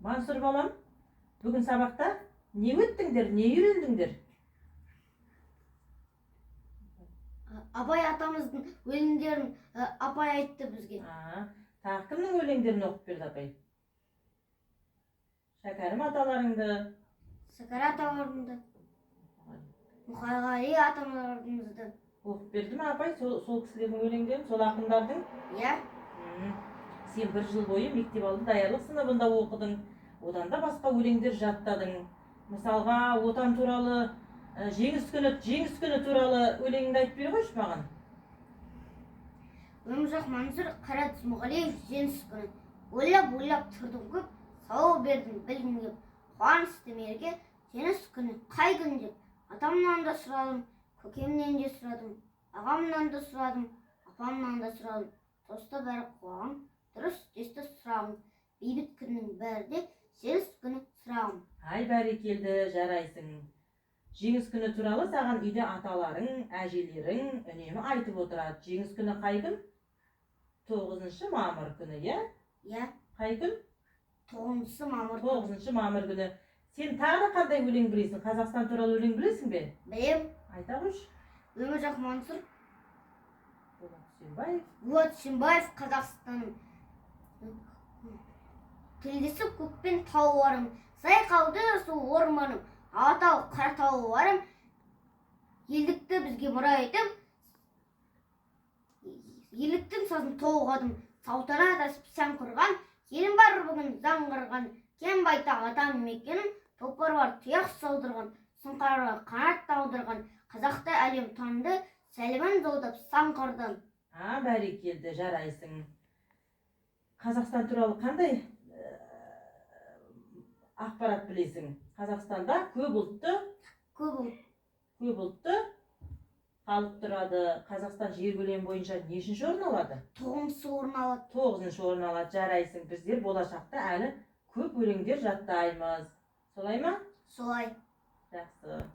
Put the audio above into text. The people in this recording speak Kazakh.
Мансұр балам, бүгін сабақта не өттіңдер, не үйрендіңдер? Абай атамыздың өлеңдерін апай айтты бізге. Тағы кімнің өлеңдерін оқып берді апай? Шәкәрім аталарыңды, Сәкәрі аталарымды, Мұқағали аталарымызды оқып берді ме апай? Сол кісілердің өлеңдерін, сол ақындардың? Иә. Сен 1 жыл бойы мектеп алды даярлық сыныбында оқыдың, одан да басқа өлеңдер жаттадың. Мысалға, отан туралы, жеңіс күні туралы өлеңіңді айтып бер қойшы маған. Өмірзақ Мансұр Қайрат Смағалиев жеңіс күні. Ойлап тұрдым көп, сау бердім білгім кеп. Қуанышты мереке жеңіс күні қай күн деп. Атамнан да сұрадым, көкемнен де сұрадым, ағамнан да сұрадым, апамнан да сұрадым. Тоста бәрі қуағым, дұрыс десті сұрағым. Бейбіт күннің бәрі де жеңіс күні сұрағым. Ай, бәрекелді, жарайсың. Жеңіс күні туралы саған үйде аталарың, әжелерің үнемі айтып отырады. Жеңіс күні қай күн? 9 мамыр күні, иә? Иә. Қай күн? 9 мамыр. 9 мамыр күні. Сен тағы қандай өлең білесің? Қазақстан туралы өлең білесің бе? Білем. Айта қойшы. Өмірзақ Мансұр Болат Үсенбаев Қазақстаным. Тілдесіп көкпен тауарым, сайқалды су орманым, Алатау Қаратау барым, елдікті бізге мұра етіп, елдіктің сазын толғадым, саутана тасып сән құрған, елім бар бүгін заң құрған, кен байтақ атам мекенім, тұлпар бар тұяқ саудырған, сұңқарға қанат таудырған, қазақты әлем таныды, сәлемін жолдап сан қырдан. Бәрекелді, жарайсың. Қазақстан туралы қандай ақпарат білесің? Қазақстанда көп ұлтты халық тұрады. Қазақстан жер көлемі бойынша нешінші орын алады? 9-шы орын алады. 9-шы орын алады. Жарайсың. Біздер болашақта әлі көп өлеңдер жаттаймыз. Солай ма? Солай. Жақсы.